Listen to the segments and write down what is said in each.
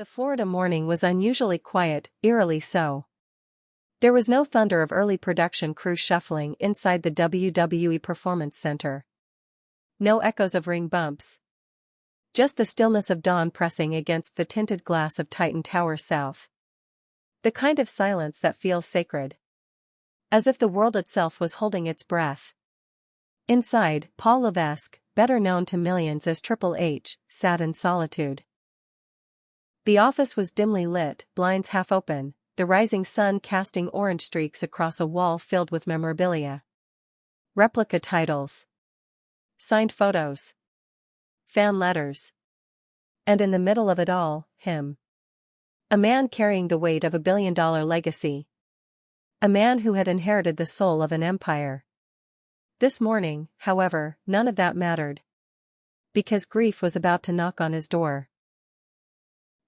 The Florida morning was unusually quiet, eerily so. There was no thunder of early production crew shuffling inside the WWE Performance Center. No echoes of ring bumps. Just the stillness of dawn pressing against the tinted glass of Titan Tower South. The kind of silence that feels sacred. As if the world itself was holding its breath. Inside, Paul Levesque, better known to millions as TripleH, sat in solitude. The office was dimly lit, blinds half open, the rising sun casting orange streaks across a wall filled with memorabilia. Replica titles. Signed photos. Fan letters. And in the middle of it all, him. A man carrying the weight of $1 billion legacy. A man who had inherited the soul of an empire. This morning, however, none of that mattered. Because grief was about to knock on his door.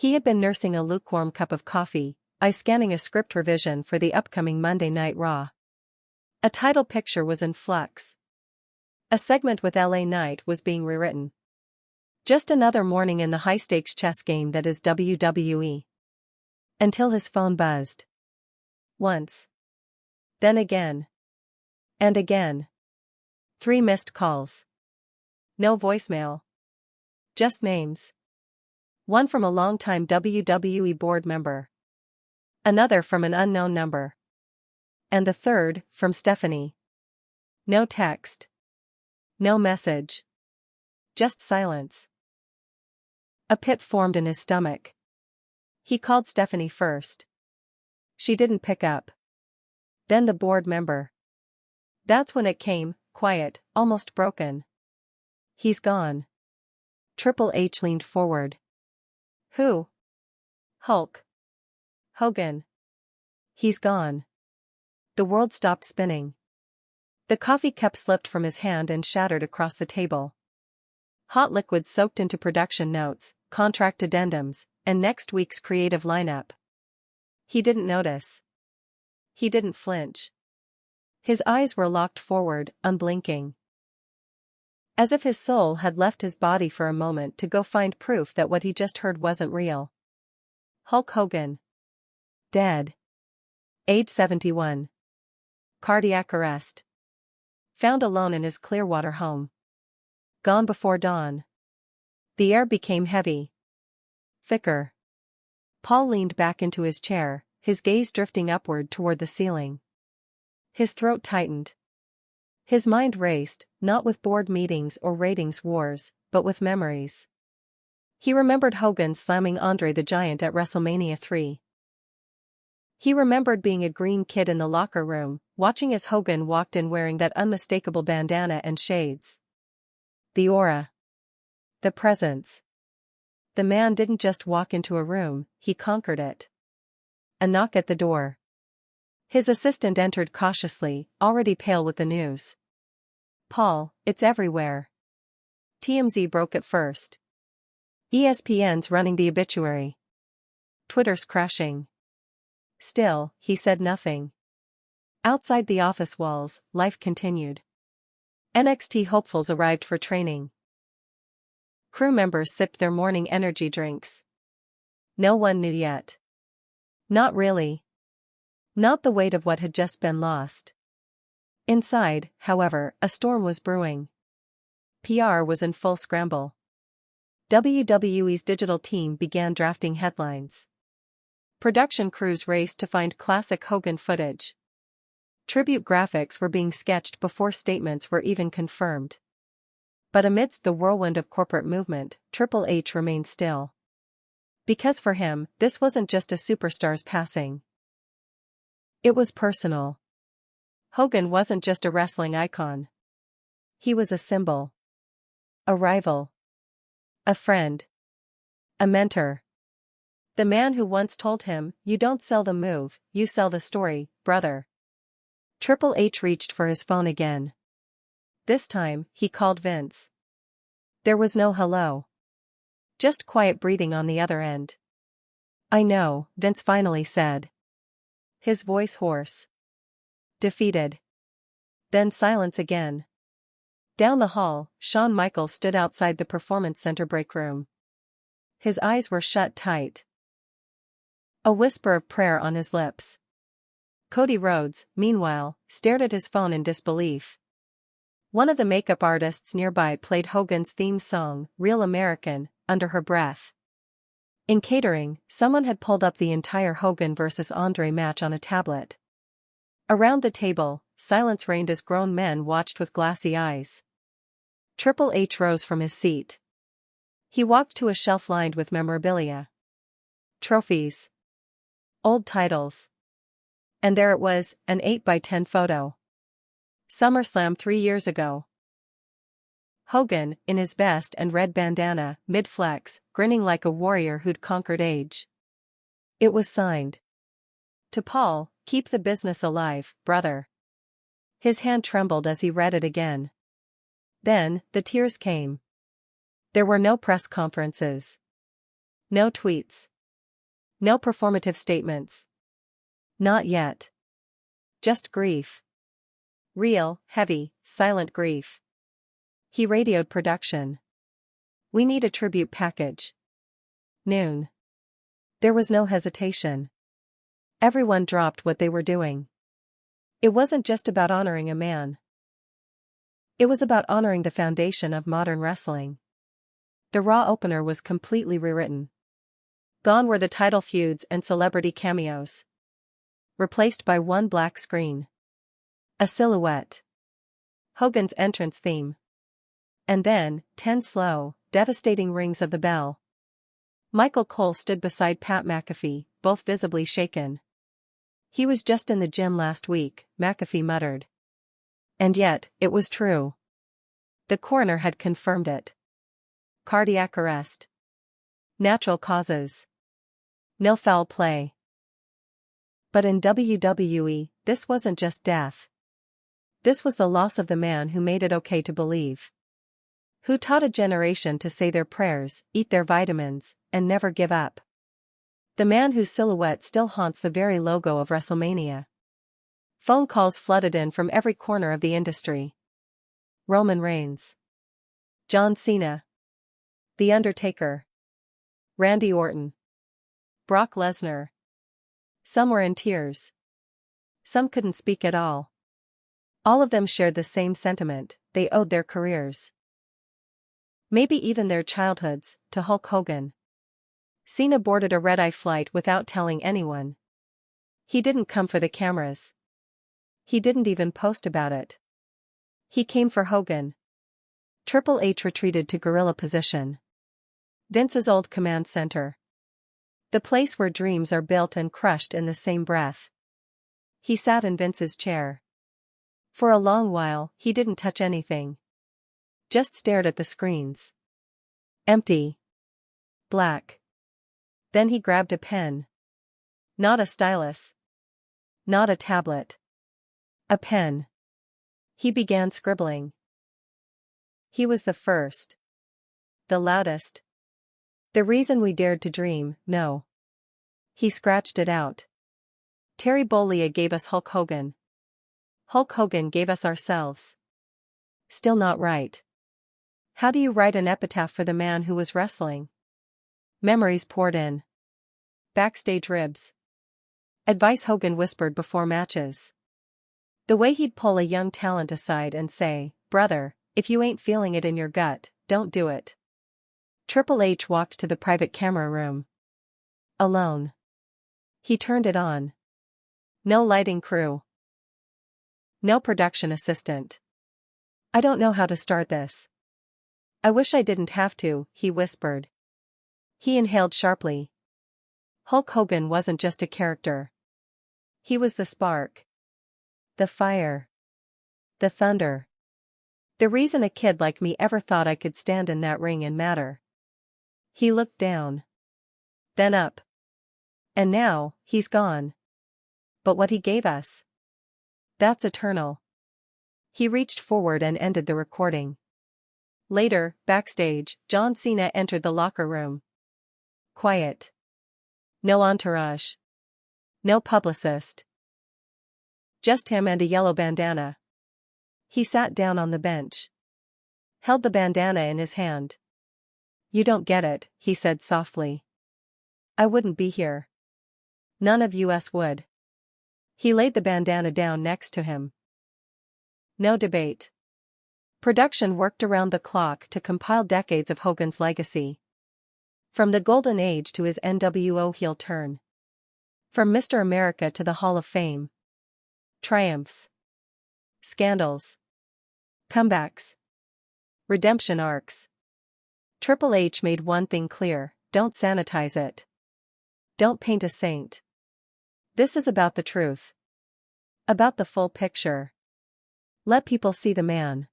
He had been nursing a lukewarm cup of coffee, eyes scanning a script revision for the upcoming Monday Night Raw. A title picture was in flux. A segment with LA Knight was being rewritten. Just another morning in the high-stakes chess game that is WWE. Until his phone buzzed. Once. Then again. And again. 3 missed calls. No voicemail. Just names. One from a longtime WWE board member. Another from an unknown number. And the third, from Stephanie. No text. No message. Just silence. A pit formed in his stomach. He called Stephanie first. She didn't pick up. Then the board member. That's when it came, quiet, almost broken. He's gone. TripleH leaned forward. Who? Hulk Hogan. He's gone. The world stopped spinning. The coffee cup slipped from his hand and shattered across the table. Hot liquid soaked into production notes, contract addendums, and next week's creative lineup. He didn't notice. He didn't flinch. His eyes were locked forward, unblinking. As if his soul had left his body for a moment to go find proof that what he just heard wasn't real. Hulk Hogan. Dead. Age 71. Cardiac arrest. Found alone in his Clearwater home. Gone before dawn. The air became heavy. Thicker. Paul leaned back into his chair, his gaze drifting upward toward the ceiling. His throat tightened. His mind raced, not with board meetings or ratings wars, but with memories. He remembered Hogan slamming Andre the Giant at WrestleMania 3. He remembered being a green kid in the locker room, watching as Hogan walked in wearing that unmistakable bandana and shades. The aura. The presence. The man didn't just walk into a room, he conquered it. A knock at the door. His assistant entered cautiously, already pale with the news. Paul, it's everywhere. TMZ broke it first. ESPN's running the obituary. Twitter's crashing. Still, he said nothing. Outside the office walls, life continued. NXT hopefuls arrived for training. Crew members sipped their morning energy drinks. No one knew yet. Not really. Not the weight of what had just been lost. Inside, however, a storm was brewing. PR was in full scramble. WWE's digital team began drafting headlines. Production crews raced to find classic Hogan footage. Tribute graphics were being sketched before statements were even confirmed. But amidst the whirlwind of corporate movement, TripleH remained still. Because for him, this wasn't just a superstar's passing. It was personal. Hogan wasn't just a wrestling icon. He was a symbol. A rival. A friend. A mentor. The man who once told him, "You don't sell the move, you sell the story, brother." TripleH reached for his phone again. This time, he called Vince. There was no hello. Just quiet breathing on the other end. "I know," Vince finally said. His voice hoarse. Defeated. Then silence again. Down the hall, Shawn Michaels stood outside the Performance Center break room. His eyes were shut tight. A whisper of prayer on his lips. Cody Rhodes, meanwhile, stared at his phone in disbelief. One of the makeup artists nearby played Hogan's theme song, Real American, under her breath. In catering, someone had pulled up the entire Hogan vs. Andre match on a tablet. Around the table, silence reigned as grown men watched with glassy eyes. Triple H rose from his seat. He walked to a shelf lined with memorabilia. Trophies. Old titles. And there it was, an 8x10 photo. SummerSlam 3 years ago. Hogan, in his vest and red bandana, mid-flex, grinning like a warrior who'd conquered age. It was signed. To Paul, keep the business alive, brother. His hand trembled as he read it again. Then, the tears came. There were no press conferences. No tweets. No performative statements. Not yet. Just grief. Real, heavy, silent grief. He radioed production. We need a tribute package. Noon. There was no hesitation. Everyone dropped what they were doing. It wasn't just about honoring a man. It was about honoring the foundation of modern wrestling. The Raw opener was completely rewritten. Gone were the title feuds and celebrity cameos. Replaced by one black screen. A silhouette. Hogan's entrance theme. And then, 10 slow, devastating rings of the bell. Michael Cole stood beside Pat McAfee, both visibly shaken. He was just in the gym last week, McAfee muttered. And yet, it was true. The coroner had confirmed it. Cardiac arrest. Natural causes. No foul play. But in WWE, this wasn't just death. This was the loss of the man who made it okay to believe. Who taught a generation to say their prayers, eat their vitamins, and never give up. The man whose silhouette still haunts the very logo of WrestleMania. Phone calls flooded in from every corner of the industry. Roman Reigns. John Cena. The Undertaker. Randy Orton. Brock Lesnar. Some were in tears. Some couldn't speak at all. All of them shared the same sentiment, they owed their careers. Maybe even their childhoods, to Hulk Hogan. Cena boarded a red-eye flight without telling anyone. He didn't come for the cameras. He didn't even post about it. He came for Hogan. Triple H retreated to guerrilla position. Vince's old command center. The place where dreams are built and crushed in the same breath. He sat in Vince's chair. For a long while, he didn't touch anything. Just stared at the screens. Empty. Black. Then he grabbed a pen. Not a stylus. Not a tablet. A pen. He began scribbling. He was the first. The loudest. The reason we dared to dream, no. He scratched it out. Terry Bollea gave us Hulk Hogan. Hulk Hogan gave us ourselves. Still not right. How do you write an epitaph for the man who was wrestling? Memories poured in. Backstage ribs. Advice Hogan whispered before matches. The way he'd pull a young talent aside and say, brother, if you ain't feeling it in your gut, don't do it. Triple H walked to the private camera room. Alone. He turned it on. No lighting crew. No production assistant. I don't know how to start this. I wish I didn't have to, he whispered. He inhaled sharply. Hulk Hogan wasn't just a character. He was the spark. The fire. The thunder. The reason a kid like me ever thought I could stand in that ring and matter. He looked down. Then up. And now, he's gone. But what he gave us? That's eternal. He reached forward and ended the recording. Later, backstage, John Cena entered the locker room. Quiet. No entourage. No publicist. Just him and a yellow bandana. He sat down on the bench. Held the bandana in his hand. You don't get it, he said softly. I wouldn't be here. None of us would. He laid the bandana down next to him. No debate. Production worked around the clock to compile decades of Hogan's legacy. From the Golden Age to his NWO heel turn. From Mr. America to the Hall of Fame. Triumphs. Scandals. Comebacks. Redemption arcs. Triple H made one thing clear: don't sanitize it. Don't paint a saint. This is about the truth. About the full picture. Let people see the man.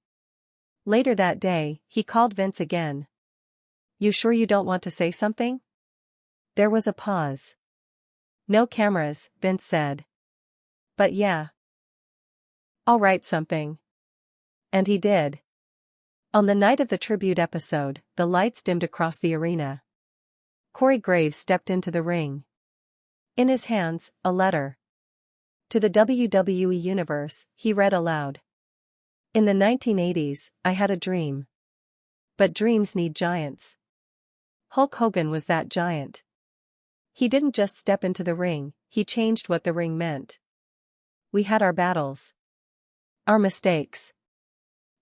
Later that day, he called Vince again. You sure you don't want to say something? There was a pause. No cameras, Vince said. But yeah. I'll write something. And he did. On the night of the tribute episode, the lights dimmed across the arena. Corey Graves stepped into the ring. In his hands, a letter. To the WWE Universe, he read aloud. In the 1980s, I had a dream. But dreams need giants. Hulk Hogan was that giant. He didn't just step into the ring, he changed what the ring meant. We had our battles. Our mistakes.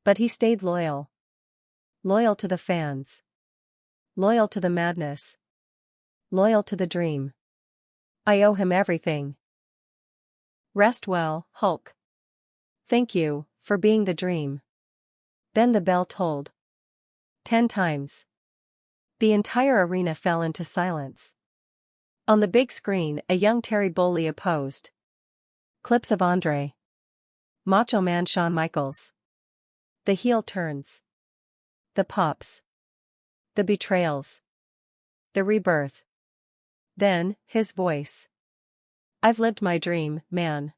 But he stayed loyal. Loyal to the fans. Loyal to the madness. Loyal to the dream. I owe him everything. Rest well, Hulk. Thank you, for being the dream. Then the bell tolled. 10 times. The entire arena fell into silence. On the big screen, a young Terry Bollea posed. Clips of Andre. Macho Man Shawn Michaels. The heel turns. The pops. The betrayals. The rebirth. Then, his voice. I've lived my dream, man.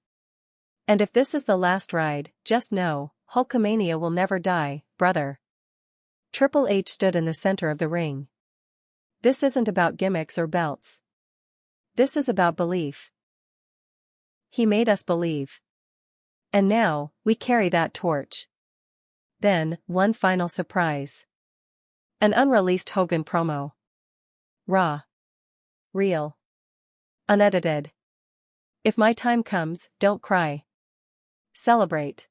And if this is the last ride, just know, Hulkamania will never die, brother. Triple H stood in the center of the ring. This isn't about gimmicks or belts. This is about belief. He made us believe. And now, we carry that torch. Then, one final surprise. An unreleased Hogan promo. Raw. Real. Unedited. If my time comes, don't cry. Celebrate.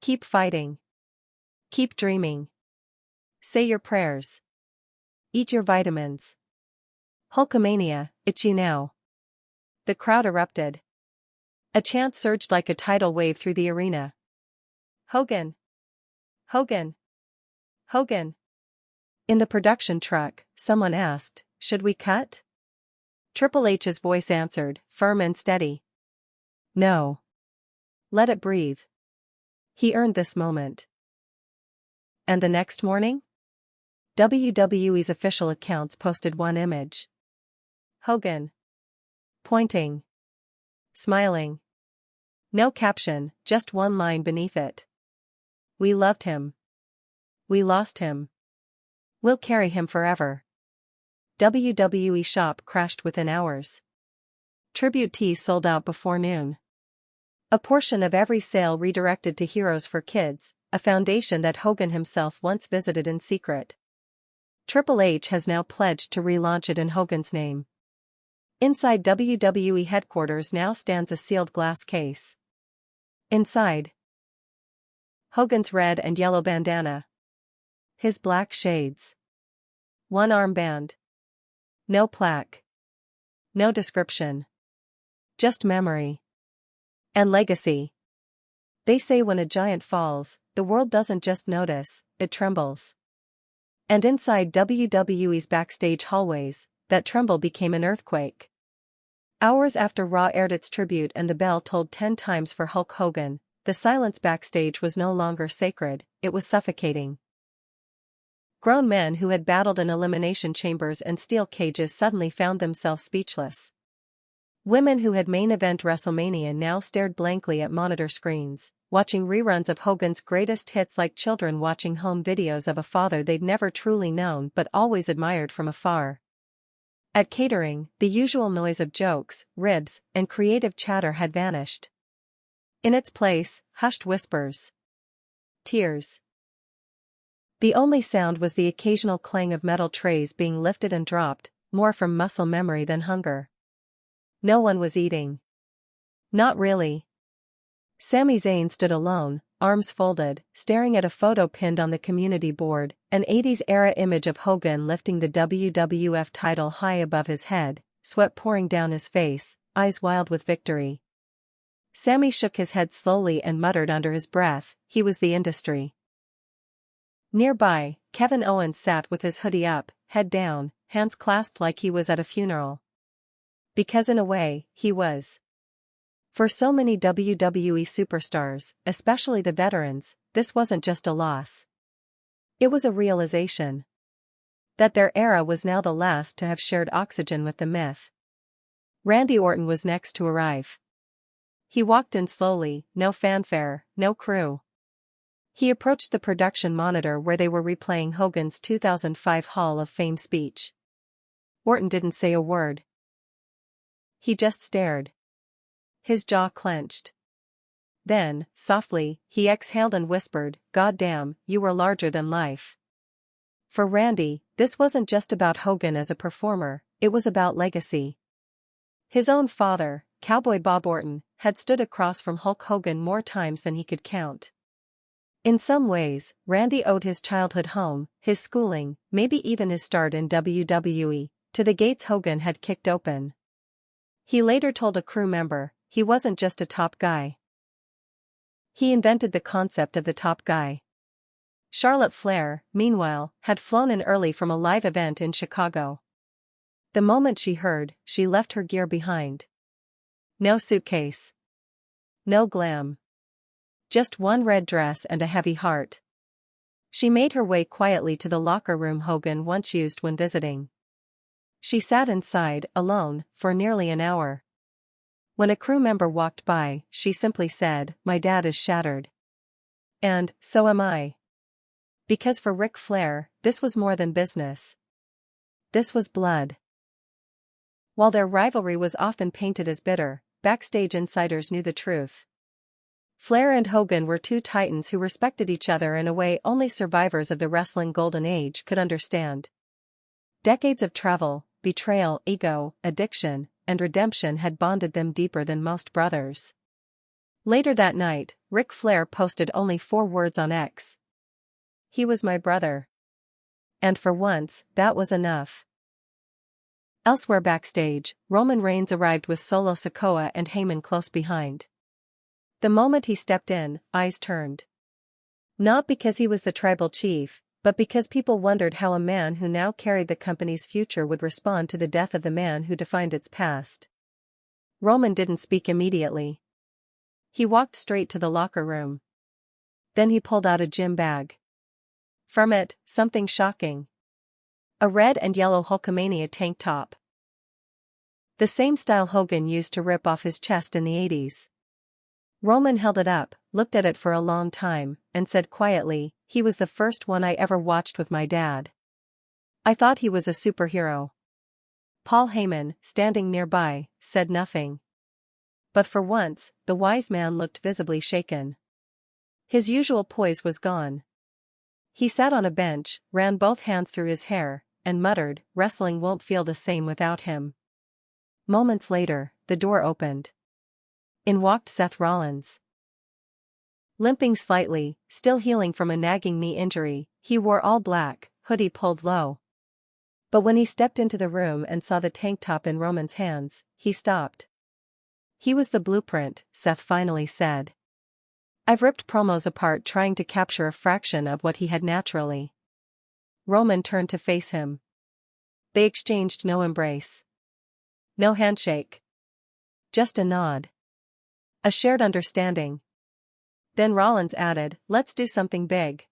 Keep fighting. Keep dreaming. Say your prayers. Eat your vitamins. Hulkamania, it's you now. The crowd erupted. A chant surged like a tidal wave through the arena. Hogan. Hogan. Hogan. In the production truck, someone asked, should we cut? Triple H's voice answered, firm and steady. No. Let it breathe. He earned this moment. And the next morning? WWE's official accounts posted one image. Hogan. Pointing. Smiling. No caption, just one line beneath it. We loved him. We lost him. We'll carry him forever. WWE shop crashed within hours. Tribute tees sold out before noon. A portion of every sale redirected to Heroes for Kids, a foundation that Hogan himself once visited in secret. Triple H has now pledged to relaunch it in Hogan's name. Inside WWE headquarters now stands a sealed glass case. Inside, Hogan's red and yellow bandana. His black shades. One armband. No plaque. No description. Just memory. And legacy. They say when a giant falls, the world doesn't just notice, it trembles. And inside WWE's backstage hallways, that tremble became an earthquake. Hours after Raw aired its tribute and the bell tolled 10 times for Hulk Hogan, the silence backstage was no longer sacred, it was suffocating. Grown men who had battled in elimination chambers and steel cages suddenly found themselves speechless. Women who had main event WrestleMania now stared blankly at monitor screens, watching reruns of Hogan's greatest hits like children watching home videos of a father they'd never truly known but always admired from afar. At catering, the usual noise of jokes, ribs, and creative chatter had vanished. In its place, hushed whispers. Tears. The only sound was the occasional clang of metal trays being lifted and dropped, more from muscle memory than hunger. No one was eating. Not really. Sami Zayn stood alone, arms folded, staring at a photo pinned on the community board, an 80s-era image of Hogan lifting the WWF title high above his head, sweat pouring down his face, eyes wild with victory. Sami shook his head slowly and muttered under his breath, "He was the industry." Nearby, Kevin Owens sat with his hoodie up, head down, hands clasped like he was at a funeral. Because in a way, he was. For so many WWE superstars, especially the veterans, this wasn't just a loss. It was a realization that their era was now the last to have shared oxygen with the myth. Randy Orton was next to arrive. He walked in slowly, no fanfare, no crew. He approached the production monitor where they were replaying Hogan's 2005 Hall of Fame speech. Orton didn't say a word. He just stared. His jaw clenched. Then, softly, he exhaled and whispered, "God damn, you were larger than life." For Randy, this wasn't just about Hogan as a performer, it was about legacy. His own father, Cowboy Bob Orton, had stood across from Hulk Hogan more times than he could count. In some ways, Randy owed his childhood home, his schooling, maybe even his start in WWE, to the gates Hogan had kicked open. He later told a crew member, he wasn't just a top guy. He invented the concept of the top guy. Charlotte Flair, meanwhile, had flown in early from a live event in Chicago. The moment she heard, she left her gear behind. No suitcase. No glam. Just one red dress and a heavy heart. She made her way quietly to the locker room Hogan once used when visiting. She sat inside, alone, for nearly an hour. When a crew member walked by, she simply said, "My dad is shattered. And, so am I." Because for Ric Flair, this was more than business. This was blood. While their rivalry was often painted as bitter, backstage insiders knew the truth. Flair and Hogan were two titans who respected each other in a way only survivors of the wrestling golden age could understand. Decades of travel, betrayal, ego, addiction, and redemption had bonded them deeper than most brothers. Later that night, Ric Flair posted only 4 words on X. "He was my brother." And for once, that was enough. Elsewhere backstage, Roman Reigns arrived with Solo Sikoa and Heyman close behind. The moment he stepped in, eyes turned. Not because he was the tribal chief, but because people wondered how a man who now carried the company's future would respond to the death of the man who defined its past. Roman didn't speak immediately. He walked straight to the locker room. Then he pulled out a gym bag. From it, something shocking. A red and yellow Hulkamania tank top. The same style Hogan used to rip off his chest in the 80s. Roman held it up, looked at it for a long time, and said quietly, "He was the first one I ever watched with my dad. I thought he was a superhero." Paul Heyman, standing nearby, said nothing. But for once, the wise man looked visibly shaken. His usual poise was gone. He sat on a bench, ran both hands through his hair, and muttered, "Wrestling won't feel the same without him." Moments later, the door opened. In walked Seth Rollins. Limping slightly, still healing from a nagging knee injury, he wore all black, hoodie pulled low. But when he stepped into the room and saw the tank top in Roman's hands, he stopped. "He was the blueprint," Seth finally said. "I've ripped promos apart trying to capture a fraction of what he had naturally." Roman turned to face him. They exchanged no embrace. No handshake. Just a nod. A shared understanding. Then Rollins added, "Let's do something big.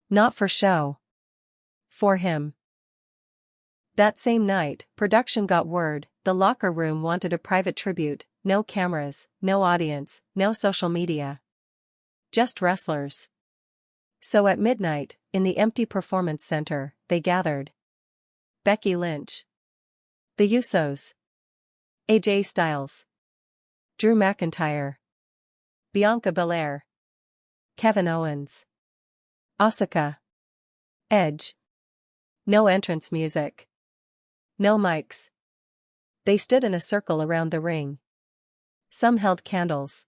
Not for show. For him." That same night, production got word, the locker room wanted a private tribute, no cameras, no audience, no social media. Just wrestlers. So at midnight, in the empty performance center, they gathered. Becky Lynch. The Usos. AJ Styles. Drew McIntyre. Bianca Belair. Kevin Owens. Asuka. Edge. No entrance music. No mics. They stood in a circle around the ring. Some held candles.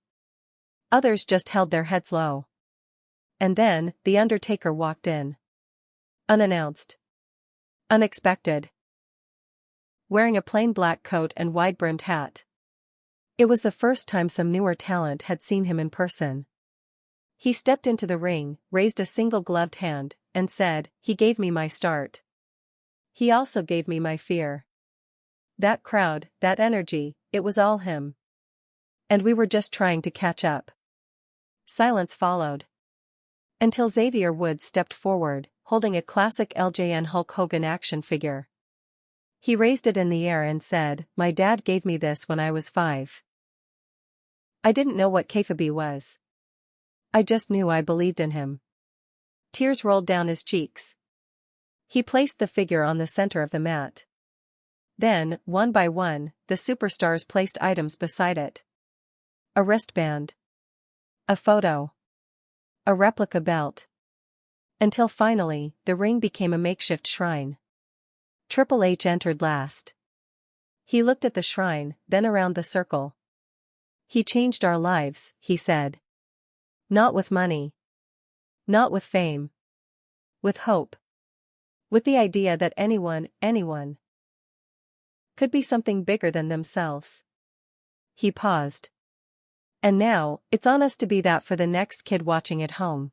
Others just held their heads low. And then, the Undertaker walked in. Unannounced. Unexpected. Wearing a plain black coat and wide-brimmed hat. It was the first time some newer talent had seen him in person. He stepped into the ring, raised a single gloved hand, and said, "He gave me my start. He also gave me my fear." That crowd, that energy, it was all him. And we were just trying to catch up. Silence followed. Until Xavier Woods stepped forward, holding a classic LJN Hulk Hogan action figure. He raised it in the air and said, "My dad gave me this when I was 5. I didn't know what kayfabe was. I just knew I believed in him." Tears rolled down his cheeks. He placed the figure on the center of the mat. Then, one by one, the superstars placed items beside it. A wristband. A photo. A replica belt. Until finally, the ring became a makeshift shrine. Triple H entered last. He looked at the shrine, then around the circle. "He changed our lives," he said. "Not with money. Not with fame. With hope. With the idea that anyone could be something bigger than themselves." He paused. "And now, it's on us to be that for the next kid watching at home."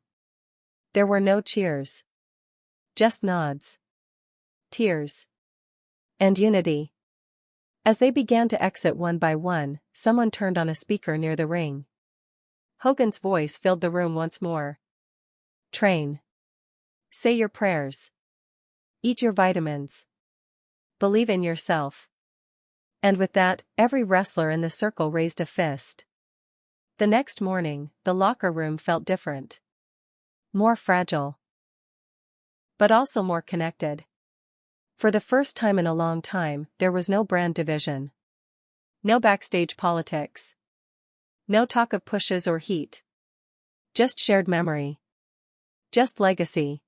There were no cheers. Just nods. Tears. And unity. As they began to exit one by one, someone turned on a speaker near the ring. Hogan's voice filled the room once more. "Train. Say your prayers. Eat your vitamins. Believe in yourself." And with that, every wrestler in the circle raised a fist. The next morning, the locker room felt different. More fragile. But also more connected. For the first time in a long time, there was no brand division. No backstage politics. No talk of pushes or heat. Just shared memory. Just legacy.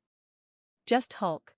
Just Hulk.